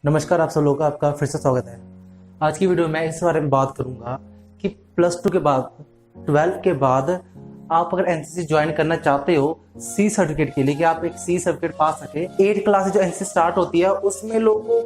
नमस्कार, आप सब लोगों का आपका फिर से स्वागत है। आज की वीडियो में मैं इस बारे में बात करूंगा कि प्लस टू के बाद 12 के बाद आप अगर एनसीसी ज्वाइन करना चाहते हो सी सर्टिफिकेट के लिए, कि आप एक सी सर्टिफिकेट पा सके। 8 क्लास से जो एनसीसी स्टार्ट होती है उसमें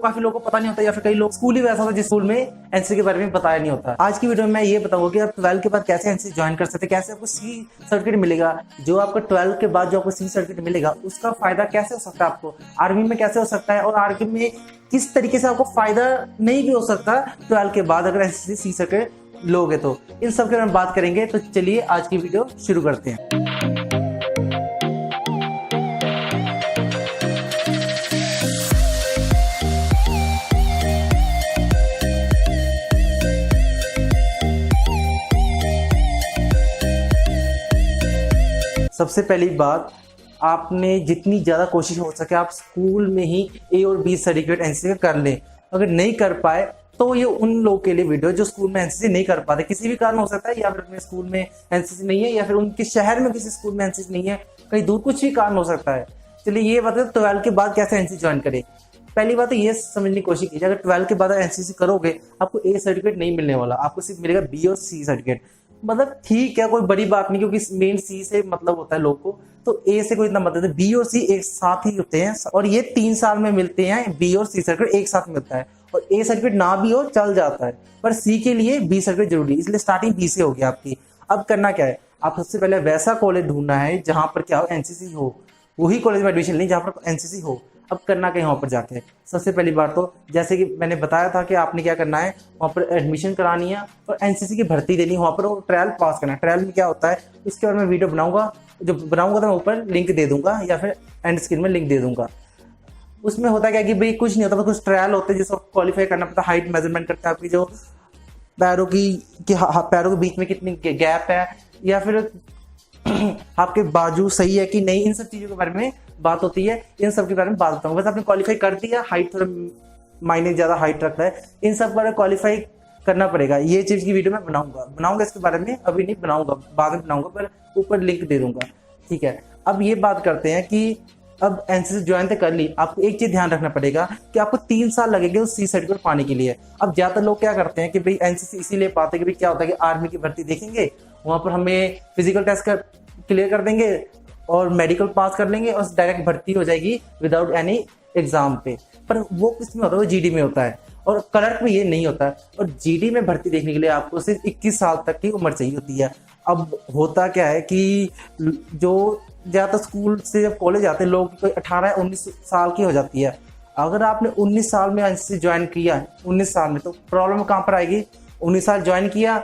काफी लोगों को पता नहीं होता, या फिर कई लोग स्कूल ही वैसा होता है जिस स्कूल में एनसीसी के बारे में बताया नहीं होता। आज की वीडियो में मैं ये बताऊंगा कि आप 12 के बाद कैसे एनसीसी ज्वाइन कर सकते हैं, कैसे आपको सी सर्टिफिकेट मिलेगा। जो आपको 12 के बाद जो आपको सी सर्टिफिकेट मिलेगा उसका फायदा कैसे हो सकता है, आपको आर्मी में कैसे हो सकता है, और आर्मी में किस तरीके से आपको फायदा नहीं भी हो सकता 12 के बाद अगर एनसीसी सी सर्टिफिकेट लोगे तो। इन सब के बारे में बात करेंगे, तो चलिए आज की वीडियो शुरू करते हैं। सबसे पहली बात, आपने जितनी ज़्यादा कोशिश हो सके आप स्कूल में ही ए और बी सर्टिफिकेट एनसीसी कर लें। अगर नहीं कर पाए तो ये उन लोगों के लिए वीडियो जो स्कूल में एनसीसी नहीं कर पाते, किसी भी कारण हो सकता है, या फिर अपने स्कूल में एनसीसी नहीं है, या फिर उनके शहर में किसी स्कूल में एनसीसी नहीं है, कहीं दूर कुछ भी कारण हो सकता है। चलिए ये बताते 12 के बाद कैसे एनसीसी ज्वाइन करें। पहली बात तो ये समझने की कोशिश कीजिए, अगर 12 के बाद एनसीसी करोगे आपको ए सर्टिफिकेट नहीं मिलने वाला, आपको सिर्फ मिलेगा बी और सी सर्टिफिकेट। मतलब ठीक है, कोई बड़ी बात नहीं, क्योंकि मेन सी से मतलब होता है लोग को, तो ए से कोई इतना मतलब है। बी और सी एक साथ ही होते हैं और ये 3 साल में मिलते हैं। बी और सी सर्टिफिकेट एक साथ मिलता है, और ए सर्टिफिकेट ना भी हो चल जाता है, पर सी के लिए बी सर्टिफिकेट जरूरी है, इसलिए स्टार्टिंग बी से होगी आपकी। अब करना क्या है, आप सबसे पहले वैसा कॉलेज ढूंढना है जहां पर क्या हो, एनसीसी हो, वही कॉलेज में एडमिशन लें जहां पर एनसीसी हो। अब करना क्या है, वहाँ पर जाके सबसे पहली बार तो जैसे कि मैंने बताया था कि आपने क्या करना है, वहाँ पर एडमिशन करानी है और एनसीसी की भर्ती देनी है, वहाँ पर ट्रायल पास करना है। ट्रायल में क्या होता है इसके बारे में वीडियो बनाऊंगा, जो बनाऊंगा तो मैं ऊपर लिंक दे दूंगा या फिर एंड स्क्रीन में लिंक दे दूंगा। उसमें होता क्या कि भाई कुछ नहीं होता, कुछ ट्रायल होते हैं जिसको क्वालिफाई करना पड़ता है। हाइट मेजरमेंट करते हैं, आपकी जो पैरों पैरों के बीच में कितनी गैप है, या फिर आपके बाजू सही है कि नहीं, इन सब चीज़ों के बारे में बात होती है। इन सब के बारे में बात करता हूँ। बस आपने क्वालिफाई कर दिया, हाइट थोड़ा मायने ज़्यादा हाइट रखता है, इन सब पर क्वालिफाई करना पड़ेगा। ये चीज़ की वीडियो मैं बनाऊंगा इसके बारे में, अभी नहीं बनाऊंगा, बाद में बनाऊंगा, पर ऊपर लिंक दे दूंगा, ठीक है। अब ये बात करते हैं कि अब एनसीसी ज्वाइन तो कर ली, आपको एक चीज ध्यान रखना पड़ेगा कि आपको 3 साल लगेंगे उस सी सर्टिफिकेट पाने के लिए। अब ज्यादातर लोग क्या करते हैं कि भाई एनसीसी इसीलिए पाते हैं कि भाई क्या होता है कि आर्मी की भर्ती देखेंगे, वहां पर हमें फिजिकल टेस्ट क्लियर कर देंगे और मेडिकल पास कर लेंगे और डायरेक्ट भर्ती हो जाएगी विदाउट एनी एग्जाम पे। पर वो किस में होता है, वो जीडी में होता है, और क्लर्क में ये नहीं होता है। और जीडी में भर्ती देखने के लिए आपको सिर्फ 21 साल तक की उम्र चाहिए होती है। अब होता क्या है कि जो ज्यादातर स्कूल से जब कॉलेज आते हैं लोग, कोई 18-19 साल की हो जाती है। अगर आपने 19 साल में एनसीसी ज्वाइन किया, 19 साल में, तो प्रॉब्लम कहाँ पर आएगी। 19 साल ज्वाइन किया,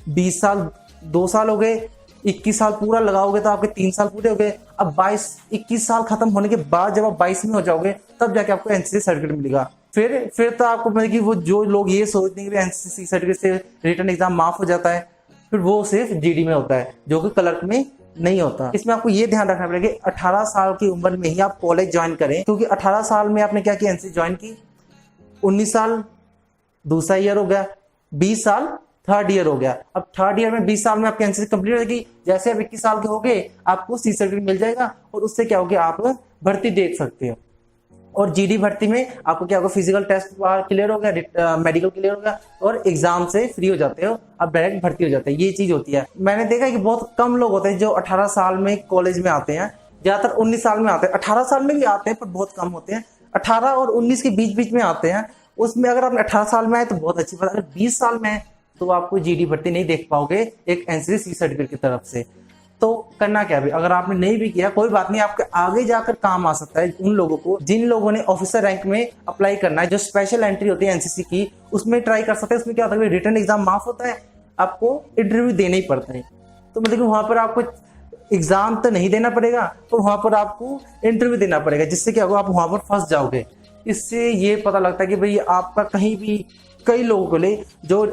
20 साल 2 साल हो गए, 21 साल पूरा लगाओगे तो आपके 3 साल पूरे हो गए। अब 21 साल खत्म होने के बाद जब आप 22 में हो जाओगे तब जाके आपको एनसीसी सर्टिफिकेट मिलेगा। फिर तो आपको मतलब कि वो जो लोग ये सोचते हैं कि एनसीसी सर्टिफिकेट से रिटर्न एग्जाम माफ हो जाता है, फिर वो सिर्फ जीडी में होता है, जो कि क्लर्क में नहीं होता। इसमें आपको ये ध्यान रखना पड़ेगा कि 18 साल की उम्र में ही आप कॉलेज ज्वाइन करें, क्योंकि 18 साल में आपने क्या किया, एनसीसी ज्वाइन की, 19 साल दूसरा ईयर हो गया, 20 साल थर्ड ईयर हो गया। अब थर्ड ईयर में 20 साल में आपकी एनसीसी कंप्लीट हो जाएगी। जैसे आप 21 साल के हो गए आपको सी सर्टिफिकेट मिल जाएगा, और उससे क्या होगा, आप भर्ती देख सकते हो। और जीडी भर्ती में आपको क्या होगा, फिजिकल टेस्ट क्लियर हो गया, मेडिकल क्लियर हो गया, और एग्जाम से फ्री हो जाते हो, अब डायरेक्ट भर्ती हो जाते हैं। ये चीज होती है। मैंने देखा है कि बहुत कम लोग होते हैं जो 18 साल में कॉलेज में आते हैं, ज्यादातर 19 साल में आते हैं। 18 साल में भी आते हैं पर बहुत कम होते हैं, 18 और 19 के बीच बीच में आते हैं। उसमें अगर आपने 18 साल में आए तो बहुत अच्छी बात, अगर 20 साल में है तो आपको जीडी भर्ती नहीं देख पाओगे एक एनसीसी सर्टिफिकेट की तरफ से। तो करना क्या है, अगर आपने नहीं भी किया कोई बात नहीं, आपके आगे जाकर काम आ सकता है उन लोगों को जिन लोगों ने ऑफिसर रैंक में अप्लाई करना है, जो स्पेशल एंट्री होती है एनसीसी की, उसमें ट्राई कर सकते हैं। उसमें क्या होता है, रिटर्न एग्जाम माफ होता है, आपको इंटरव्यू देना ही पड़ता है। तो मतलब वहां पर आपको एग्जाम तो नहीं देना पड़ेगा, तो वहां पर आपको इंटरव्यू देना पड़ेगा, जिससे क्या होगा, आप वहां पर फंस जाओगे। इससे ये पता लगता है कि भाई आपका कहीं भी, कई लोगों को ले जो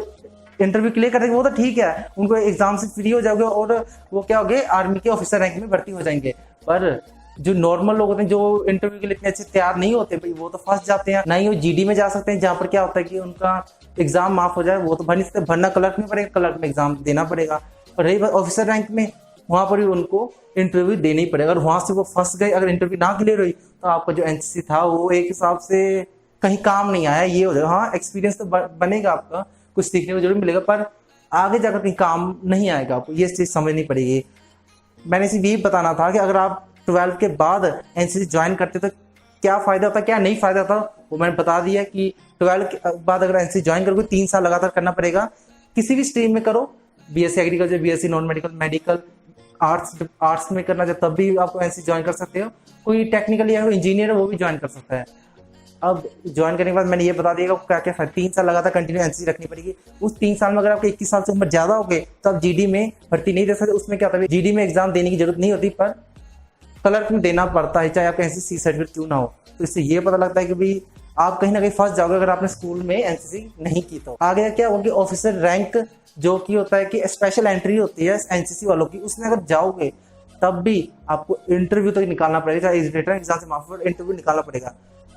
इंटरव्यू क्लियर करेंगे वो तो ठीक है, उनको एग्जाम से फ्री हो जाओगे और वो क्या हो गए, आर्मी के ऑफिसर रैंक में भर्ती हो जाएंगे। पर जो नॉर्मल लोग होते हैं जो इंटरव्यू के लिए इतने अच्छे तैयार नहीं होते भाई, वो तो फंस जाते हैं। ना ही वो जीडी में जा सकते हैं जहाँ पर क्या होता है कि उनका एग्जाम माफ हो जाए, वो तो भर नहीं सकते, भरना क्लर्क में पड़ेगा, क्लर्क में एग्जाम देना पड़ेगा। और रही बात ऑफिसर रैंक में, वहां पर भी उनको इंटरव्यू देना ही पड़ेगा। और वहां से वो फंस गए, अगर इंटरव्यू ना क्लियर हुई तो आपका जो एनसीसी था वो एक हिसाब से कहीं काम नहीं आया ये हो जाएगा। हाँ, एक्सपीरियंस तो बनेगा आपका, कुछ सीखने को जरूर मिलेगा, पर आगे जाकर कहीं काम नहीं आएगा आपको, ये चीज़ समझनी पड़ेगी। मैंने सिर्फ यही बताना था कि अगर आप 12 के बाद एनसीसी ज्वाइन करते तो क्या फ़ायदा होता, क्या नहीं फ़ायदा था, वो मैंने बता दिया कि 12 के बाद अगर एनसीसी ज्वाइन करोगे 3 साल लगातार करना पड़ेगा। किसी भी स्ट्रीम में करो, BSc agriculture, BSc non medical, medical, arts में करना चाहे तब भी आपको एनसीसी ज्वाइन कर सकते हो। कोई टेक्निकल या इंजीनियर है वो भी ज्वाइन कर सकता है। अब ज्वाइन करने के बाद मैंने ये बता दिया क्या क्या 3 साल लगातार कंटिन्यू एनसीसी रखनी पड़ेगी। उस 3 साल में अगर आपको 21 साल से उम्र ज्यादा हो गई तो आप जीडी में भर्ती नहीं दे सकते। उसमें क्या होता है, जीडी में एग्जाम देने की जरूरत नहीं होती, पर क्लर्क में देना पड़ता है, चाहे आपका एनसीसी सर्टिफिकेट क्यों ना हो। तो इससे ये पता लगता है कि भाई आप कहीं ना कहीं फंस जाओगे अगर आपने स्कूल में एनसीसी नहीं की। तो आगे क्या होगी, ऑफिसर रैंक जो कि होता है कि स्पेशल एंट्री होती है एनसीसी वालों की, उसमें अगर जाओगे तब भी आपको इंटरव्यू तक निकालना पड़ेगा, रिटन एग्जाम से माफ, इंटरव्यू निकालना पड़ेगा।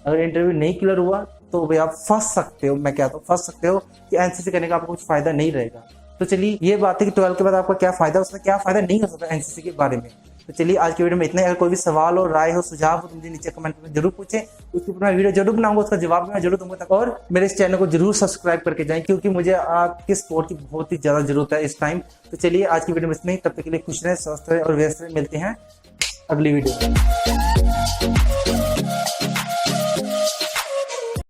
अगर इंटरव्यू नहीं क्लियर हुआ तो भाई आप फंस सकते हो, मैं कहता हूँ फंस सकते हो कि एनसीसी करने का आपको कुछ फायदा नहीं रहेगा। तो चलिए ये बात है कि 12 के बाद आपका क्या फायदा, उसमें क्या फायदा नहीं हो सकता एनसीसी के बारे में। तो चलिए आज की वीडियो में इतना ही। अगर कोई भी सवाल हो, राय हो, सुझाव हो तो मुझे नीचे कमेंट में जरूर पूछें, उसके ऊपर मैं वीडियो जरूर बनाऊंगा, उसका जवाब मैं जरूर दूंगा। और मेरे इस चैनल को जरूर सब्सक्राइब करके जाएं, क्योंकि मुझे आपके सपोर्ट की बहुत ही ज्यादा जरूरत है इस टाइम। तो चलिए आज की वीडियो में इतना ही, तब तक के लिए खुश रहें, स्वस्थ रहें और व्यस्त रहें। मिलते हैं अगली वीडियो में।